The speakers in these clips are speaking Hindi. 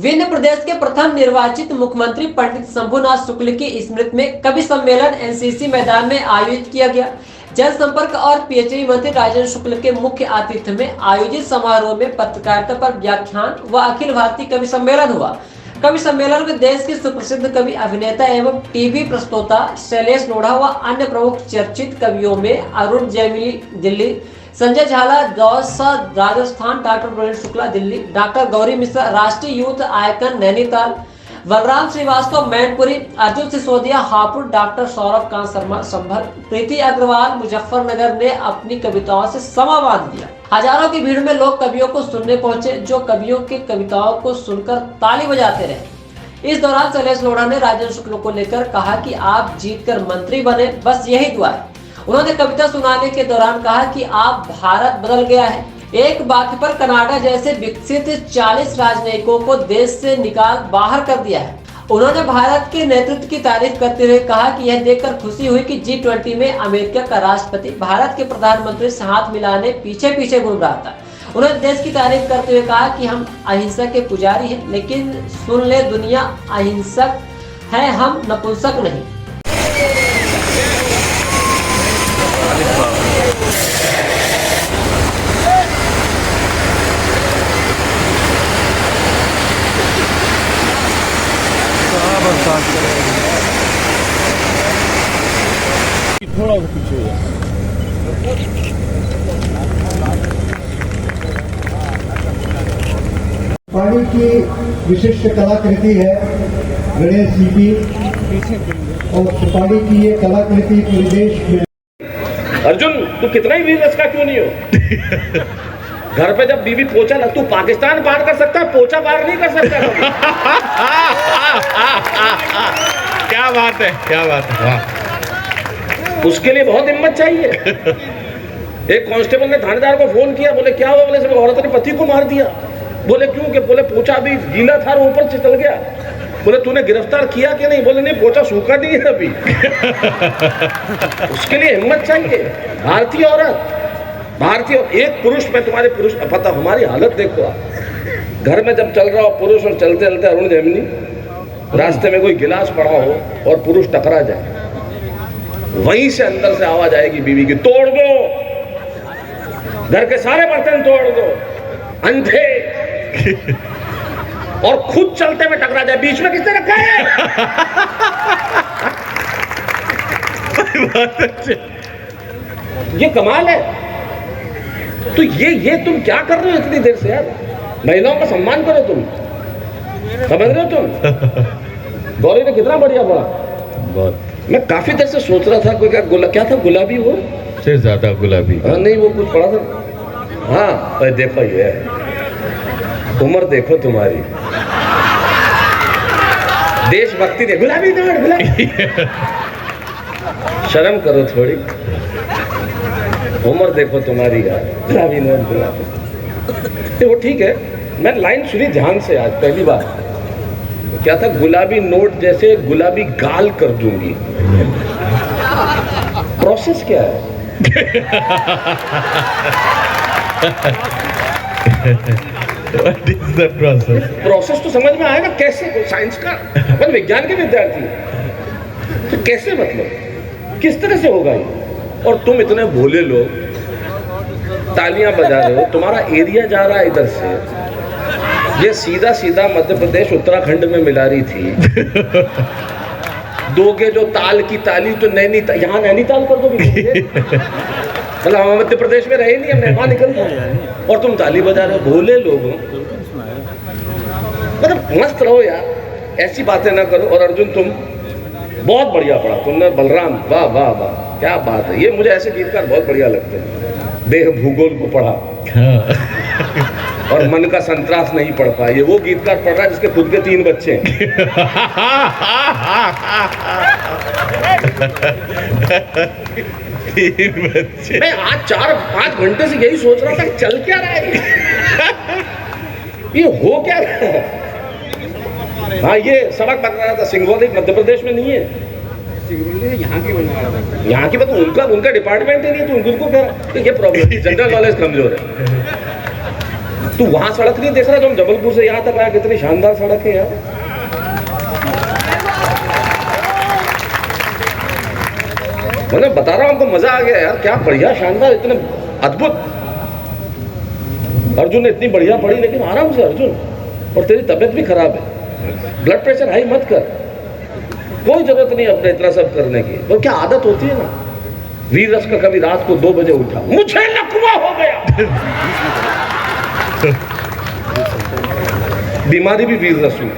विंध्य प्रदेश के प्रथम निर्वाचित मुख्यमंत्री पंडित शंभुनाथ शुक्ल की स्मृति में कवि सम्मेलन एनसीसी मैदान में आयोजित किया गया। जनसंपर्क और पीएचडी मंत्री राजेंद्र शुक्ल के मुख्य आतिथ्य में आयोजित समारोह में पत्रकारिता पर व्याख्यान व अखिल भारतीय कवि सम्मेलन हुआ। कवि सम्मेलन में देश के सुप्रसिद्ध कवि, अभिनेता एवं टीवी प्रस्तोता शैलेश लोढ़ा व अन्य प्रमुख चर्चित कवियों में अरुण जैमिनी दिल्ली, संजय झाला दौसा राजस्थान, डॉक्टर प्रवीण शुक्ला दिल्ली, डॉक्टर गौरी मिश्रा राष्ट्रीय youth icon Nainital, Balram Srivastava Mainpuri, Arjun Sisodia Hapur, doctor Saurabh Kant Sharma Sambhal, Preeti Agarwal Muzaffarnagar ने अपनी कविताओं से समा बांध दिया। हजारों की भीड़ में लोग कवियों को सुनने पहुंचे, जो कवियों के कविताओं को सुनकर ताली बजाते रहे। इस दौरान शैलेश लोढ़ा ने राजेंद्र शुक्ल को लेकर कहा कि आप जीतकर मंत्री बने, बस यही दुआ है। उन्होंने कविता सुनाने के दौरान कहा कि आप भारत बदल गया है। एक वाक्य पर कनाडा जैसे विकसित 40 राजनयिकों को देश से निकाल बाहर कर दिया है। उन्होंने भारत के नेतृत्व की तारीफ करते हुए कहा कि यह देखकर खुशी हुई कि G20 में अमेरिका का राष्ट्रपति भारत के प्रधानमंत्री से हाथ मिलाने पीछे पीछे घूम रहा था। उन्होंने देश की तारीफ करते हुए कहा कि हम अहिंसा के पुजारी हैं, लेकिन सुन ले दुनिया, अहिंसक है, हम नपुंसक नहीं। थोड़ा पीछे हो जाए। पानी की विशिष्ट कलाकृति है गणेश जी की, और सुपारी की ये कलाकृति पूरे देश में। अर्जुन, तू कितना ही वीर रस का क्यों नहीं हो? घर पे जब बीवी पोछा लग, तू पाकिस्तान पार कर सकता है, पोछा पार नहीं कर सकता। क्या बात है, क्या बात है, वाह। उसके लिए बहुत हिम्मत चाहिए। एक कांस्टेबल ने थानेदार को फोन किया, बोले क्या हुआ? बोले सब औरत ने पति को मार दिया। बोले क्यों? कि बोले पोछा अभी गीला था, ऊपर से चल गया। बोले तूने गिरफ्तार किया कि नहीं? बोले नहीं, पोछा सूखा नहीं है अभी। उसके लिए हिम्मत चाहिए। भारतीय औरत, भारतीय एक पुरुष में तुम्हारे पुरुष, पता हमारी हालत देखो आप। घर में जब चल रहा हो पुरुष और चलते चलते अरुण जैमिनी, रास्ते में कोई गिलास पड़ा हो और पुरुष टकरा जाए, वहीं से अंदर से आवाज आएगी बीवी की, तोड़ दो, घर के सारे बर्तन तोड़ दो, अंधे। और खुद चलते में टकरा जाए, बीच में किसने रखा है? ये कमाल है। तो ये तुम क्या कर रहे हो इतनी देर से यार? महिलाओं का सम्मान करो तुम, समझ रहे हो तुम? गौरी ने कितना बढ़िया पढ़ा। बहुत। मैं काफी देर से सोच रहा था, कोई क्या था, गुलाबी वो से ज्यादा गुलाबी। हाँ, नहीं वो कुछ पढ़ा था। हाँ देखो, ये उम्र देखो तुम्हारी, देशभक्ति देखो, गुलाबी नोट, गुलाबी। शर्म करो थोड़ी, उम्र देखो तुम्हारी यार, गुलाबी नोट, गुलाबी। वो ठीक है, मैं लाइन सुनी ध्यान से आज पहली बार। क्या था? गुलाबी नोट जैसे गुलाबी गाल कर दूंगी। प्रोसेस क्या है? What is the process? Process तो समझ में आएगा कैसे, साइंस का, अपन विज्ञान के विद्यार्थी, तो कैसे, मतलब किस तरह से होगा ये? और तुम इतने भोले लोग तालियां बजा रहे हो, तुम्हारा एरिया जा रहा है इधर से, ये सीधा सीधा मध्य प्रदेश उत्तराखंड में मिला रही थी। दोगे जो ताल की ताली तो नैनीताल, यहाँ नैनीताल कर दोगे। मतलब हम मध्य प्रदेश में रहे नहीं, हम वहां निकल गए और तुम ताली बजा रहे हो, भोले लोग। मतलब मस्त रहो यार, ऐसी बातें ना करो। और अर्जुन, तुम बहुत बढ़िया पढ़ा तुमने। बलराम, वाह वाह वाह, क्या बात है। ये मुझे ऐसे गीतकार बहुत बढ़िया लगते हैं। देह भूगोल को पढ़ा और मन का संतरास नहीं पढ़ पाए, ये वो गीतकार पढ़ रहा है जिसके खुद के 3 बच्चे हैं। मैं आज 4-5 घंटे से यही सोच रहा था, चल क्या रहा है ये हो क्या रहा है? हाँ, ये सबक बता रहा था, सिंगरौली मध्य प्रदेश में नहीं है, यहाँ की बना रहा था। यहाँ की मतलब उनका डिपार्टमेंट ही नहीं, तो उनको कह रहा है। ये प्रॉब्लम, जनरल नॉलेज कमजोर है। तू वहां सड़क नहीं देख रहा जो हम जबलपुर से यहां तक आया, कितनी शानदार सड़क है यार। मैं बता रहा हूं हमको मजा आ गया यार, क्या बढ़िया शानदार, इतने अद्भुत। अर्जुन ने इतनी बढ़िया पढ़ी, लेकिन आराम से अर्जुन, और तेरी तबीयत भी खराब है, ब्लड प्रेशर हाई मत कर, कोई जरूरत नहीं अपने इतना सब करने की। तो क्या आदत होती है ना, वीर रस का कभी रात को 2 बजे उठा, मुझे लकवा हो गया। बीमारी भी वीर रस हुई,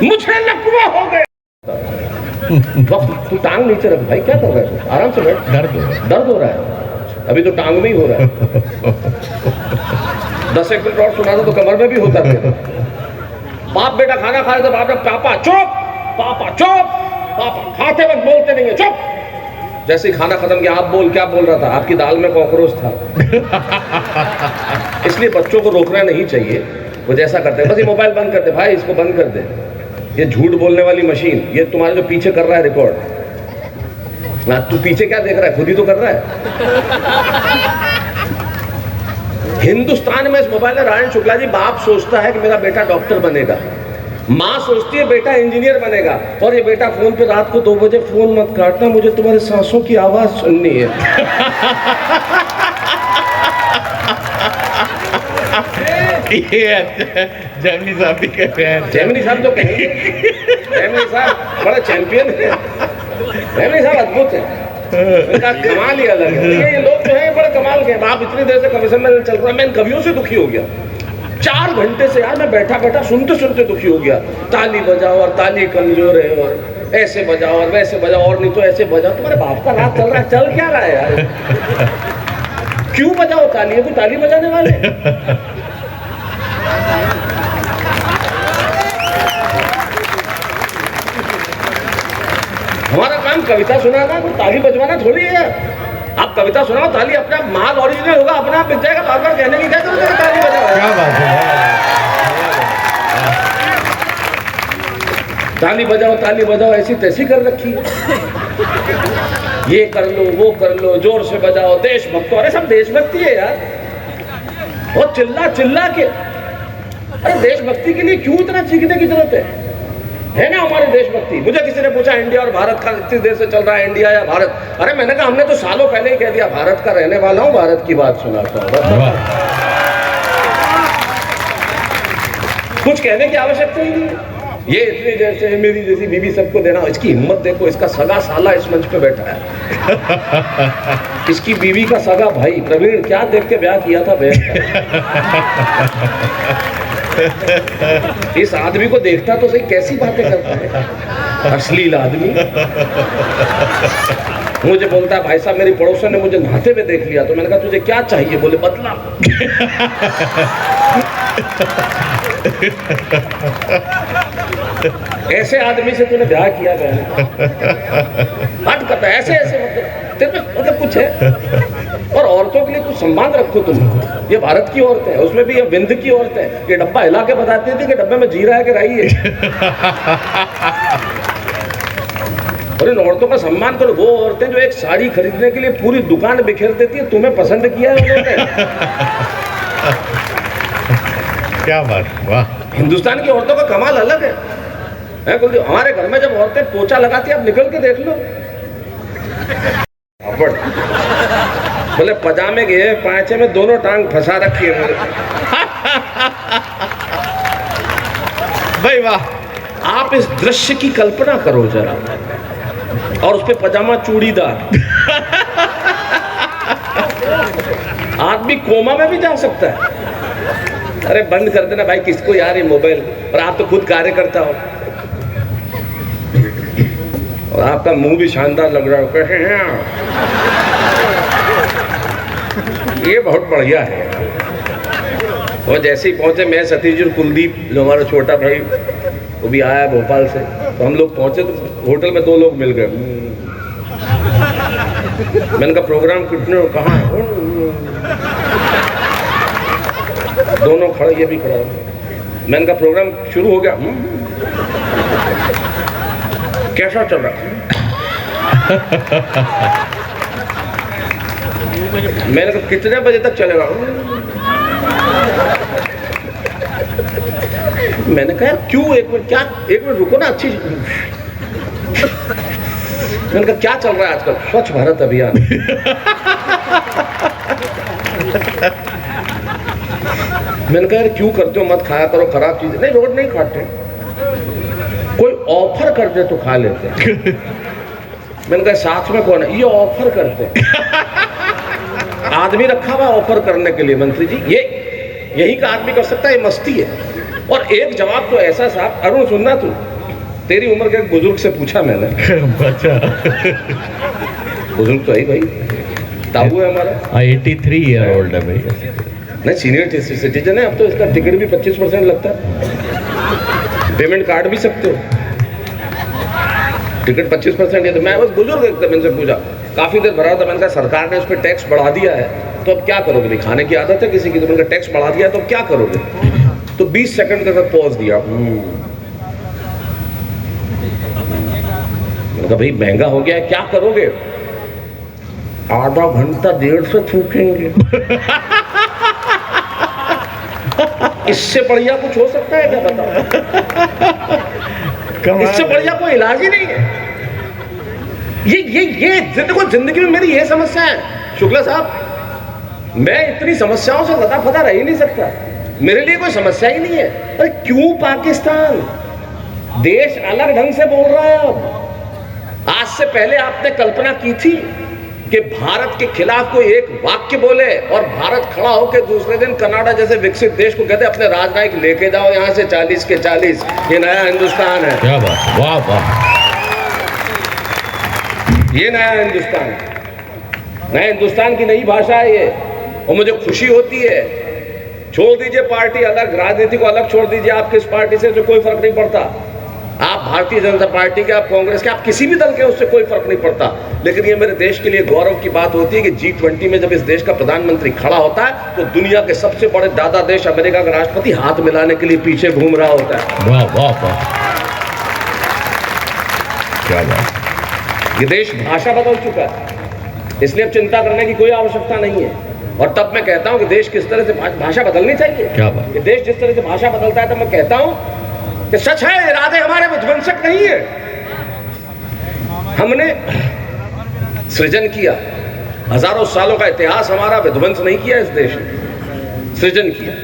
मुझे लकवा हो गया। तू टांग नीचे रख भाई, क्या कर रहा है, आराम से बैठ। दर्द हो रहा है, अभी तो टांग में ही हो रहा है। 10 मिनट और सुना तो कमर में भी होता है। बाप बेटा खाना खा रहे थे, बाप ने पापा चुप, पापा चुप, पापा खाते वक्त बोलते नहीं है, चुप। जैसे ही खाना खत्म किया, आप बोल, क्या बोल रहा था, आपकी दाल में कॉकरोच था। इसलिए बच्चों को रोकना नहीं चाहिए, वो जैसा करते हैं, बस ये मोबाइल बंद कर दे भाई, इसको बंद कर दे, ये झूठ बोलने वाली मशीन, ये तुम्हारे जो पीछे कर रहा है रिकॉर्ड ना, तू पीछे क्या देख रहा है, खुद ही तो कर रहा है। हिंदुस्तान में इस मोबाइल में राजन शुक्ला जी, बाप सोचता है कि मेरा बेटा डॉक्टर बनेगा, माँ सोचती है बेटा इंजीनियर बनेगा, और ये बेटा फोन पे रात को 2 बजे फोन मत काटना, मुझे तुम्हारे सांसों की आवाज सुननी है। ये जैमिनी साहब भी कहते हैं, जैमिनी साहब तो कहेंगे, जैमिनी साहब बड़ा चैंपियन है, जैमिनी साहब अद्भुत है, इनका कमाल ही अलग है। ये लोग जो है बड़े कमाल के। आप इतनी देर से कमीशन में चल रहा, मैं इन कवियों से दुखी हो गया, 4 घंटे से यार मैं बैठा बैठा सुनते सुनते दुखी हो गया। ताली बजाओ और ताली कमजोर है, और ऐसे बजाओ और वैसे बजाओ, और नहीं तो ऐसे बजाओ। तुम्हारे बाप का रात चल रहा है, चल क्या रहा है यार, क्यों बजाओ ताली, है कोई ताली बजाने वाले? हमारा काम कविता सुनाना, तो ताली बजवाना थोड़ी है। आप कविता सुनाओ, ताली अपना माल ओरिजिनल होगा, अपना आप बिक जाएगा, बार बार कहने की क्या जरूरत है, ताली बजाओ। क्या बात है, ताली बजाओ ऐसी तैसी कर रखी है, ये कर लो वो कर लो, जोर से बजाओ, देशभक्त, अरे सब देशभक्ति है यार, और चिल्ला चिल्ला के। अरे देशभक्ति के लिए क्यों इतना चीखने की जरूरत है ना हमारी देशभक्ति। मुझे किसी ने पूछा इंडिया और भारत का इतनी देर से चल रहा है, इंडिया या भारत, अरे मैंने कहा हमने तो सालों पहले ही कह दिया, भारत का रहने वाला हूं, भारत की बात सुनाता हूं, कुछ कहने की आवश्यकता ही नहीं है। ये इतनी देर से मेरी जैसी बीवी सबको देना, इसकी हिम्मत देखो, इसका सगा साला इस मंच पे बैठा है, इसकी बीवी का सगा भाई प्रवीण, क्या देख के ब्याह किया था बहन का। इस आदमी को देखता तो सही, कैसी बातें करता है, अश्लील आदमी। मुझे बोलता है भाई साहब मेरी पड़ोसन ने मुझे नहाते हुए देख लिया, तो मैंने कहा तुझे क्या चाहिए, बोले बदला। ऐसे आदमी से तूने ब्याह किया बहन, हट करता है ऐसे ऐसे, मतलब कुछ है। और औरतों के लिए कुछ सम्मान रखो तुम, ये भारत की औरत है, उसमें भी ये विंध्य की औरत है, ये डब्बा हिला के बताती थी कि डब्बे में जीरा है कि राई है। और इन औरतों का सम्मान करो। वो औरतें जो एक साड़ी खरीदने के लिए पूरी दुकान बिखेर देती है, तुम्हें पसंद किया है उन्होंने। क्या बात, वाह। हिंदुस्तान की औरतों का कमाल अलग है। कुलदीप, हमारे घर में जब औरतें पोछा लगाती है, आप निकल के देख लो, बोले पजामे के पांचे में दोनों टांग फंसा रखी है मेरे। भाई वाह। आप इस दृश्य की कल्पना करो जरा, और उस पे पजामा चूड़ीदार। आदमी कोमा में भी जा सकता है। अरे बंद कर देना भाई, किसको यार ये मोबाइल, और आप तो खुद कार्य करता हो, और आपका मुंह भी शानदार लग रहा है, कैसे हैं ये बहुत बढ़िया है। और जैसे ही पहुंचे मैं, सतीश और कुलदीप जो हमारा छोटा भाई वो भी आया भोपाल से, तो हम लोग पहुंचे तो होटल में 2 लोग मिल गए। मैंने कहा प्रोग्राम कितने कहाँ है, दोनों खड़े, ये भी खड़ा। मैंने कहा प्रोग्राम शुरू हो गया, कैसा चल रहा? मैंने कहा कितने बजे तक चलेगा? मैंने कहा क्यों, एक मिनट, क्या एक मिनट रुको ना, अच्छी। मैंने कहा क्या चल रहा है आजकल? स्वच्छ भारत अभियान। मैंने कहा यार क्यों करते हो, मत खाया करो खराब चीजें। नहीं, रोज नहीं खाते, कोई ऑफर कर दे तो खा लेते हैं। मैंने कहा साथ में कौन है? ये ऑफर करते हैं। आदमी रखा हुआ ऑफर करने के लिए मंत्री जी, ये यही का आदमी कर सकता है, ये मस्ती है। और एक जवाब तो ऐसा साहब, अरुण सुनना तू, तेरी उम्र के एक बुजुर्ग से पूछा मैंने। अच्छा, बुजुर्ग तो है भाई, ताबू है हमारा। 83 ईयर ओल्ड है भाई। नहीं, सीनियर सिटीजन है। अब तो इसका टिकट भी 25% लगता है, पेमेंट काट भी सकते हो, टिकट 25% है। तो मैं बस बुजुर्ग एकदम इनसे पूछा, काफी देर भरा था। मैंने कहा सरकार ने उस पर टैक्स बढ़ा दिया है, तो अब क्या करोगे? भाई खाने की आदत है किसी की, तो मैंने कहा टैक्स बढ़ा दिया है तो अब क्या करोगे? तो 20 सेकंड तक पॉज दिया। मैंने कहा भाई महंगा हो गया है, क्या करोगे? आधा घंटा देर से थूकेंगे। इससे बढ़िया कुछ हो सकता है क्या, बताओ? इससे बढ़िया कोई इलाज ही नहीं है। ये देखो, जिंदगी में मेरी ये समस्या है शुक्ला साहब, मैं इतनी समस्याओं से लदा फदा रह ही नहीं सकता, मेरे लिए कोई समस्या ही नहीं है। अरे क्यों पाकिस्तान देश अलग ढंग से बोल रहा है अब? आज से पहले आपने कल्पना की थी कि भारत के खिलाफ कोई एक वाक्य बोले और भारत खड़ा होकर दूसरे दिन कनाडा जैसे विकसित देश को कहते अपने राजनयिक लेके जाओ यहाँ से 40 के 40, ये नया हिंदुस्तान है। क्या बात, वाह वाह, ये नया हिंदुस्तान है, नए हिंदुस्तान की नई भाषा है ये। और मुझे खुशी होती है। छोड़ दीजिए पार्टी अलग, राजनीति को अलग छोड़ दीजिए, आप किस पार्टी से जो कोई फर्क नहीं पड़ता, आप भारतीय जनता पार्टी के, आप कांग्रेस के, आप किसी भी दल के, उससे कोई फर्क नहीं पड़ता। लेकिन ये मेरे देश के लिए गौरव की बात होती है कि G20 में जब इस देश का प्रधानमंत्री खड़ा होता है तो दुनिया के सबसे बड़े दादा देश अमेरिका का राष्ट्रपति हाथ मिलाने के लिए पीछे घूम रहा होता है। वाह वाह वाह, क्या बात। ये देश भाषा बदल चुका है, इसलिए अब चिंता करने की कोई आवश्यकता नहीं है। और तब मैं कहता हूं कि देश किस तरह से भाषा बदलनी चाहिए। क्या बात। कि देश जिस तरह से भाषा बदलता है, तब मैं कहता हूं कि सच है इरादे हमारे विध्वंसक नहीं है। हमने सृजन किया, हजारों सालों का इतिहास हमारा विध्वंस नहीं किया, इस देश ने सृजन किया।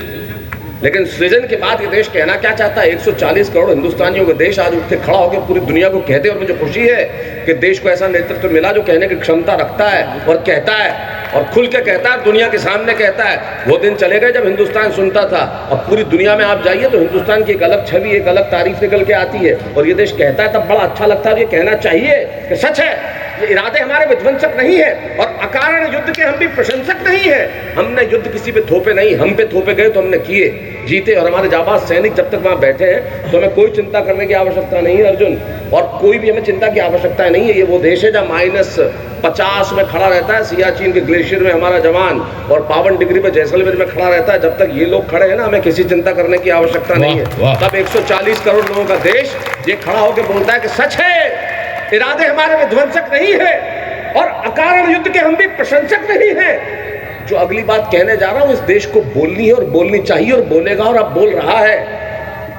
लेकिन सृजन के बाद ये देश कहना क्या चाहता है? 140 करोड़ हिंदुस्तानियों का देश आज उठ के खड़ा होकर पूरी दुनिया को कहते हैं। और मुझे खुशी है कि देश को ऐसा नेतृत्व मिला जो कहने की क्षमता रखता है और कहता है और खुल के कहता है, दुनिया के सामने कहता है। वो दिन चले गए जब हिंदुस्तान सुनता था। अब पूरी दुनिया में आप जाइए तो हिंदुस्तान की एक अलग छवि, एक अलग तारीफ निकल के आती है। और ये देश कहता है तब बड़ा अच्छा लगता है। ये कहना चाहिए कि सच है, ये इरादे हमारे विध्वंसक नहीं है और अकारण युद्ध के हम भी प्रशंसक नहीं है। हमने युद्ध किसी पे थोपे नहीं, हम पे थोपे गए तो हमने किए, जीते। और हमारे जाबाज सैनिक जब तक वहां बैठे हैं तो हमें कोई चिंता करने की आवश्यकता नहीं है अर्जुन, और कोई भी हमें चिंता की आवश्यकता नहीं है। ये वो देश है जहाँ -50 में खड़ा रहता है सियाचिन के ग्लेशियर में हमारा जवान, और 52 डिग्री पे जैसलमेर में खड़ा रहता है। जब तक ये लोग खड़े हैं ना, हमें किसी चिंता करने की आवश्यकता नहीं है। तब 140 करोड़ लोगों का देश ये खड़ा होकर बोलता है कि सच है, इरादे हमारे विध्वंसक नहीं है और अकारण युद्ध के हम भी प्रशंसक नहीं हैं। जो अगली बात कहने जा रहा हूं, इस देश को बोलनी है और बोलनी चाहिए और बोलेगा, और अब बोल रहा है।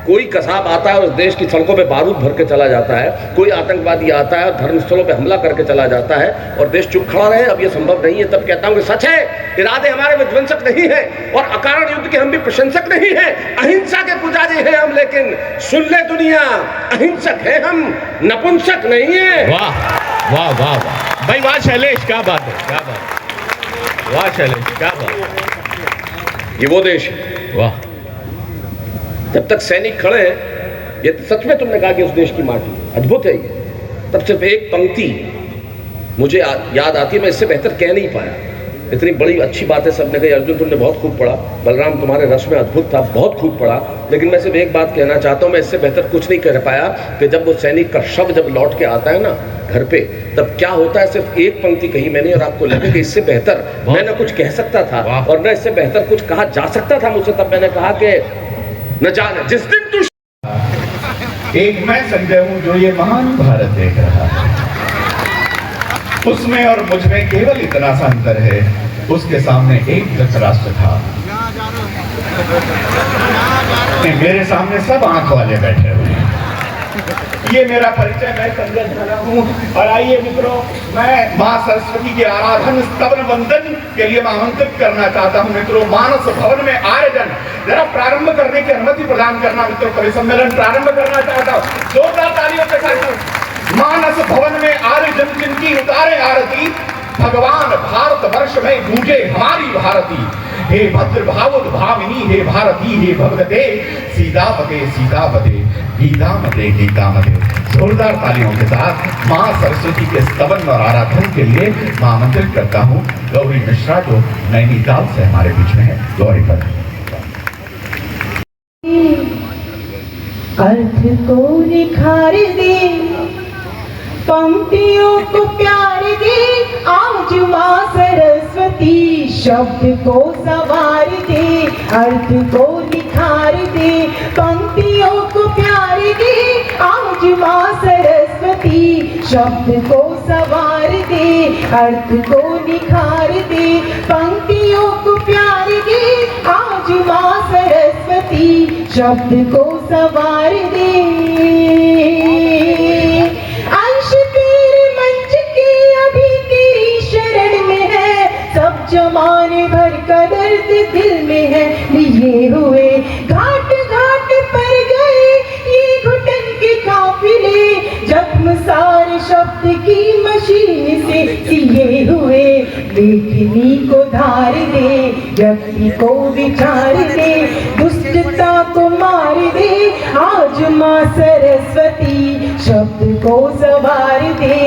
कोई कसाब आता है और उस देश की सड़कों पे बारूद भर के चला जाता है, कोई आतंकवादी आता है और धर्मस्थलों पे हमला करके चला जाता है और देश चुप खड़ा रहे, अब ये संभव नहीं है। तब कहता हूं कि सच है, इरादे हमारे विध्वंसक नहीं है और अकारण युद्ध के हम भी प्रशंसक नहीं है। अहिंसा के पुजारी हैं हम, लेकिन सुन ले दुनिया, अहिंसक है हम, नपुंसक नहीं है। वाह वाह वाह वाह भाई, वाह शैलेश, क्या बात है, क्या बात, वाह शैलेश, क्या बात। ये वो देश है। वाह। जब तक सैनिक खड़े हैं, ये सच में तुमने कहा कि उस देश की माटी अद्भुत है ये, तब सिर्फ एक पंक्ति मुझे याद आती है, मैं इससे बेहतर कह नहीं पाया। इतनी बड़ी अच्छी बातें सबने कही। अर्जुन तुमने बहुत खूब पढ़ा, बलराम तुम्हारे रस में अद्भुत था, बहुत खूब पढ़ा। लेकिन मैं सिर्फ एक बात कहना चाहता हूँ, मैं इससे बेहतर कुछ नहीं कर पाया कि जब वो सैनिक का शव जब लौट के आता है ना घर पे, तब क्या होता है। सिर्फ एक पंक्ति कही मैंने और आपको लगे कि इससे बेहतर मैं न कुछ कह सकता था और न इससे बेहतर कुछ कहा जा सकता था मुझसे। तब मैंने कहा कि न जाने जिस दिन तू, एक मैं संजय हूं जो ये महान भारत देख रहा है, उसमें और मुझ में केवल इतना सा अंतर है उसके सामने एक धृतराष्ट्र था। मेरे सामने सब आंख वाले बैठे हुए हैं। ये मेरा परिचय, मैं संजय झा हूँ। और आइए मित्रों, मैं मां सरस्वती के आराधन स्तवन वंदन के लिए आमंत्रित करना चाहता हूँ मित्रों। मानस भवन में आयोजन जरा प्रारंभ करने की अनुमति प्रदान करना मित्रों। कवि सम्मेलन प्रारंभ करना चाहता हूँ, जोरदार तालियों के साथ। मानस भवन में आयोजन जिनकी उतारे आरती, भगवान भारत वर्ष में गूंजे हमारी भारती। हे भद्र भावुद भामिनी, हे भारती, हे भगवते सीतापते सीतापते, गीतामते गीतामते। जोरदार तालियों के साथ मां सरस्वती के स्तवन और आराधन के लिए मैं आमंत्रित करता हूं गौरी मिश्रा, जो नैनीताल से हमारे बीच में है। गौरी पर अर्थ को निखार दे, पंक्तियों को प्यार दे, आज मां सरस्वती शब्द को सवार दे। अर्थ को निखार दे, पंक्तियों को प्यार दे, आज मां सरस्वती शब्द को सवार दे। अर्थ को निखार दे, पंक्तियों को प्यार दे, आज मां सरस्वती शब्द को सवार दे। अंश तेरे मंच के अभी तेरी शरण में है, सब जमाने भर का दर्द दिल में है। लिए हुए घाट घाट पर गए ये घुटन के काफिले, जख्म सार शब्द की मशीन से सिए हुए। लेखनी को धार दे, व्यक्ति को विचार दे, दुष्टता को मार दे, आज मां सरस्वती शब्द को सवार दे।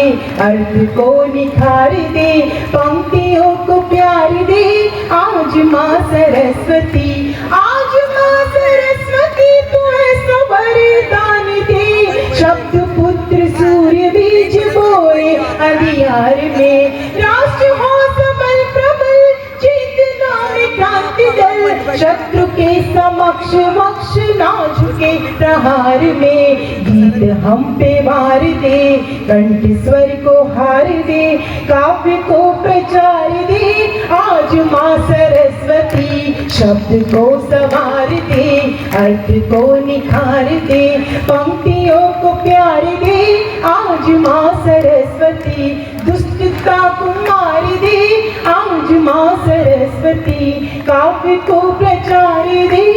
अर्थ को निखार दे, पंक्तियों को प्यार दे, आज मां सरस्वती। आज मां सरस्वती तू ऐसा वरदान दे, शब्द पुत्र सूर्य बीज बोए अंधियार में। राष्ट्र हो सबल प्रबल, चेतना में क्रांति दल, शत्रु के समक्ष वक्ष ना झुके प्रहार में। गीत हम पे वार दे, कंठ स्वर को हार दे, काव्य को प्रचार दे, आज मां सरस्वती शब्द को सवार दे। अर्थ को निखार दे, पंक्तियों को प्यार दे, आज मां सरस्वती दुष्टता को मार दे, आज मां सरस्वती काव्य को प्रचार दे।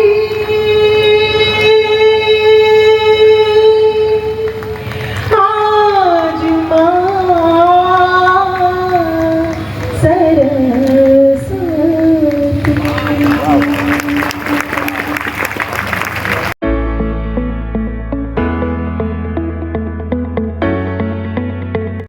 आज मां सरस्वती